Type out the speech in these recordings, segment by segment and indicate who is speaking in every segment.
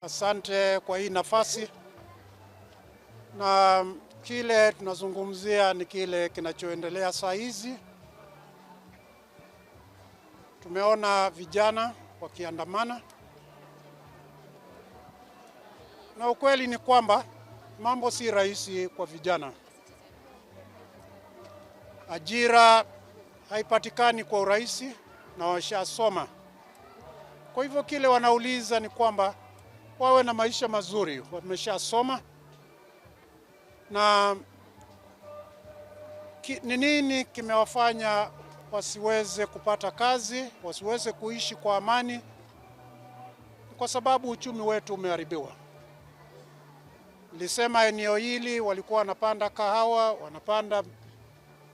Speaker 1: Asante kwa hii nafasi, na kile tunazungumzia ni kile kinachoendelea saa hizi. Tumeona vijana wakiandamana, na ukweli ni kwamba mambo si rahisi kwa vijana. Ajira haipatikani kwa urahisi na washasoma. Kwa hivyo kile wanauliza ni kwamba wawe na maisha mazuri, wameshasoma. Na ni nini kimewafanya wasiweze kupata kazi, wasiweze kuishi kwa amani? Kwa sababu uchumi wetu umeharibiwa. Nilisema eneo hili walikuwa wanapanda kahawa, wanapanda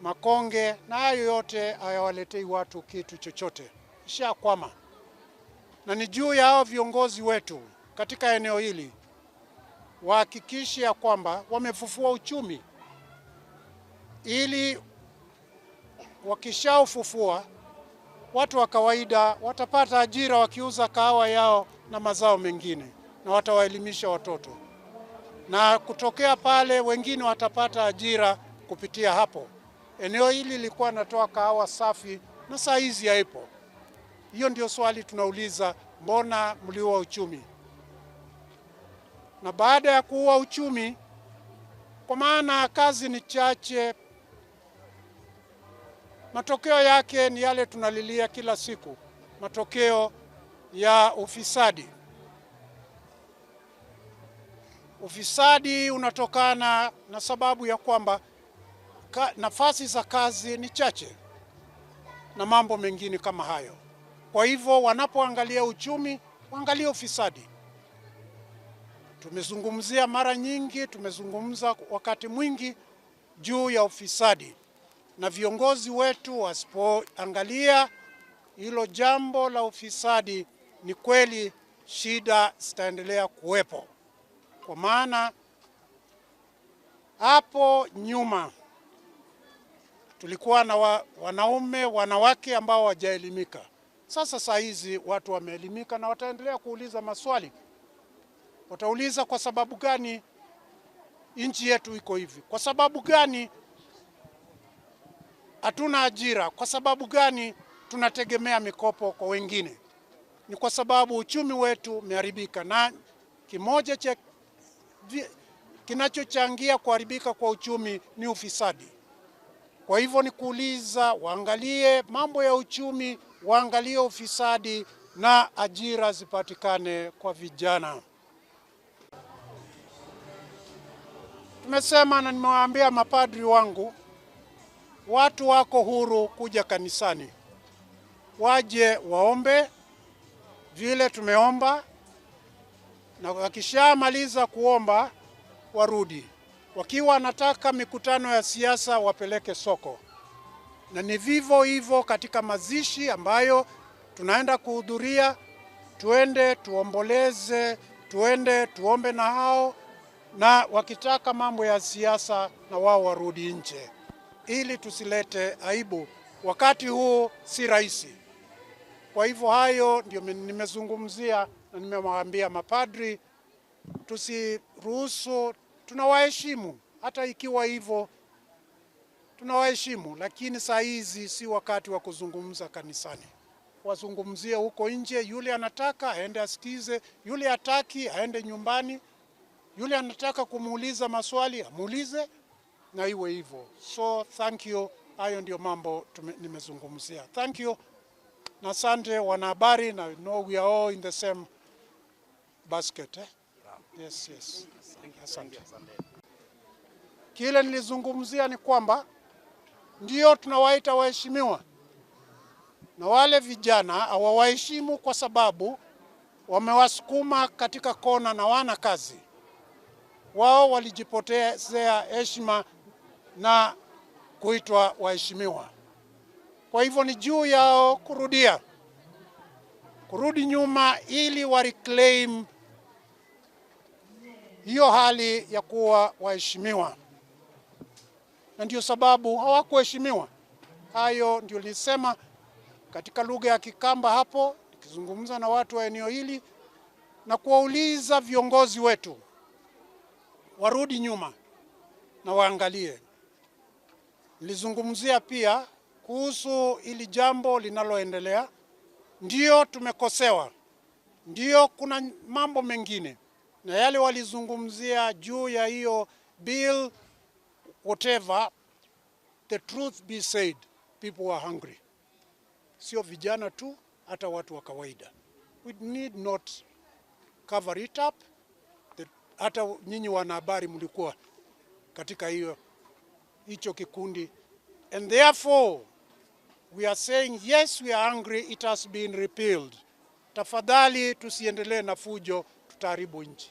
Speaker 1: makonge, na hayo yote hayawaletei watu kitu chochote. Ishakwama. Na ni juu ya hao viongozi wetu katika eneo hili wahakikishe ya kwamba wamefufua uchumi, ili wakishaufufua watu wa kawaida watapata ajira wakiuza kahawa yao na mazao mengine, na watawaelimisha watoto, na kutokea pale wengine watapata ajira kupitia hapo. Eneo hili lilikuwa linatoa kahawa safi na saa hizi haipo. Hiyo ndio swali tunauliza, mbona mliua uchumi? Na baada ya kuua uchumi, kwa maana kazi ni chache, matokeo yake ni yale tunalilia kila siku, matokeo ya ufisadi. Ufisadi unatokana na sababu ya kwamba nafasi za kazi ni chache na mambo mengine kama hayo. Kwa hivyo wanapoangalia uchumi, waangalie ufisadi. Tumezungumzia mara nyingi, tumezungumza wakati mwingi juu ya ufisadi, na viongozi wetu wasipoangalia hilo jambo la ufisadi, ni kweli shida zitaendelea kuwepo. Kwa maana hapo nyuma tulikuwa na wanaume, wanawake ambao hawajaelimika. Sasa saa hizi watu wameelimika na wataendelea kuuliza maswali. Watauliza kwa sababu gani nchi yetu iko hivi? Kwa sababu gani hatuna ajira? Kwa sababu gani tunategemea mikopo kwa wengine? Ni kwa sababu uchumi wetu umeharibika, na kimoja cha kinachochangia kuharibika kwa uchumi ni ufisadi. Kwa hivyo ni kuuliza waangalie mambo ya uchumi, waangalie ufisadi, na ajira zipatikane kwa vijana. Tumesema na nimewaambia mapadri wangu, watu wako huru kuja kanisani, waje waombe vile tumeomba, na wakishamaliza kuomba warudi. Wakiwa wanataka mikutano ya siasa wapeleke soko. Na ni vivyo hivyo katika mazishi ambayo tunaenda kuhudhuria, tuende tuomboleze, tuende tuombe na hao, na wakitaka mambo ya siasa na wao warudi nje, ili tusilete aibu. Wakati huu si rahisi. Kwa hivyo hayo ndio nimezungumzia, na nimewaambia mapadri tusiruhusu. Tunawaheshimu hata ikiwa hivyo, tunawaheshimu, lakini saa hizi si wakati wa kuzungumza kanisani. Wazungumzie huko nje. Yule anataka aende asikize, yule hataki aende nyumbani, yule anataka kumuuliza maswali amuulize, na iwe hivyo. So thank you. Hayo ndio mambo nimezungumzia. Thank you. Na asante wanahabari, na know we are all in the same basket. Yes. Asante. Kile nilizungumzia ni kwamba ndio tunawaita waheshimiwa, na wale vijana hawawaheshimu kwa sababu wamewasukuma katika kona na wana kazi. Wao walijipotezea heshima na kuitwa waheshimiwa. Kwa hivyo ni juu yao kurudi nyuma ili wa reclaim hiyo hali ya kuwa waheshimiwa, na ndio sababu hawakuheshimiwa. Hayo ndio nilisema katika lugha ya Kikamba hapo, nikizungumza na watu wa eneo hili, na kuwauliza viongozi wetu warudi nyuma na waangalie. Nilizungumzia pia kuhusu ili jambo linaloendelea. Ndio tumekosewa, ndio kuna mambo mengine, na yale walizungumzia juu ya hiyo bill, whatever, the truth be said, people were hungry. Sio vijana tu, hata watu wa kawaida. We need not cover it up. Hata nyinyi wanahabari mlikuwa katika hicho kikundi. And therefore, we are saying, yes, we are hungry, it has been repealed. Tafadhali tusiendelee na fujo, tutaharibu nchi.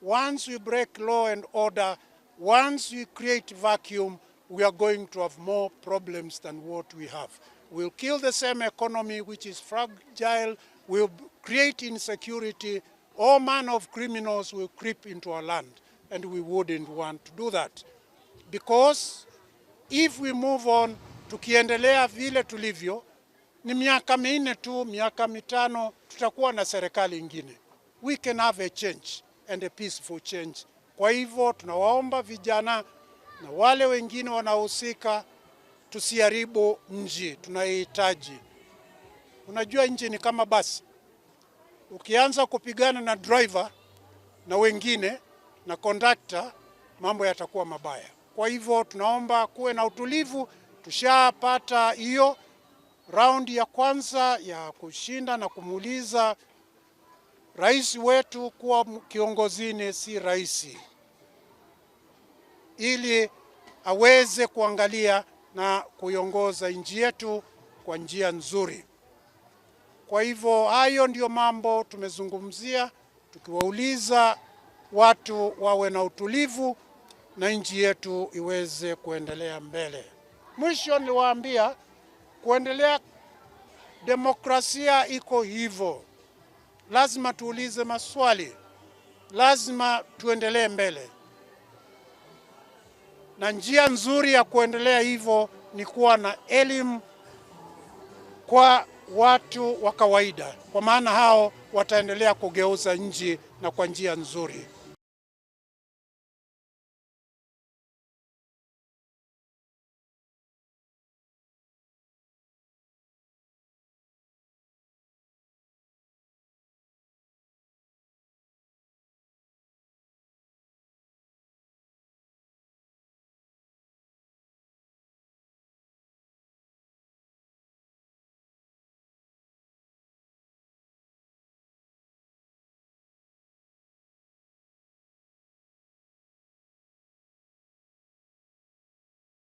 Speaker 1: Once we break law and order, once we create vacuum, we are going to have more problems than what we have. We'll kill the same economy which is fragile, we'll create insecurity, all manner of criminals will creep into our land, and we wouldn't want to do that. Because if we move on, tukiendelea vile tulivyo, ni miaka 4 tu, miaka 5, tutakuwa na serikali ingine. We can have a change and a peaceful change. Kwa hivyo tunawaomba vijana na wale wengine wanaohusika, tusiharibu nchi tunayohitaji. Unajua nchi ni kama basi. Ukianza kupigana na driver na wengine na conductor, mambo yatakuwa mabaya. Kwa hivyo tunaomba kuwe na utulivu. Tushapata hiyo round ya kwanza ya kushinda na kumuuliza rais wetu kuwa kiongozini si rahisi, ili aweze kuangalia na kuiongoza nchi yetu kwa njia nzuri. Kwa hivyo hayo ndio mambo tumezungumzia, tukiwauliza watu wawe na utulivu na nchi yetu iweze kuendelea mbele. Mwisho niliwaambia kuendelea, demokrasia iko hivyo. Lazima tuulize maswali, lazima tuendelee mbele. Na njia nzuri ya kuendelea hivyo ni kuwa na elimu kwa watu wa kawaida, kwa maana hao wataendelea kugeuza nchi na kwa njia nzuri.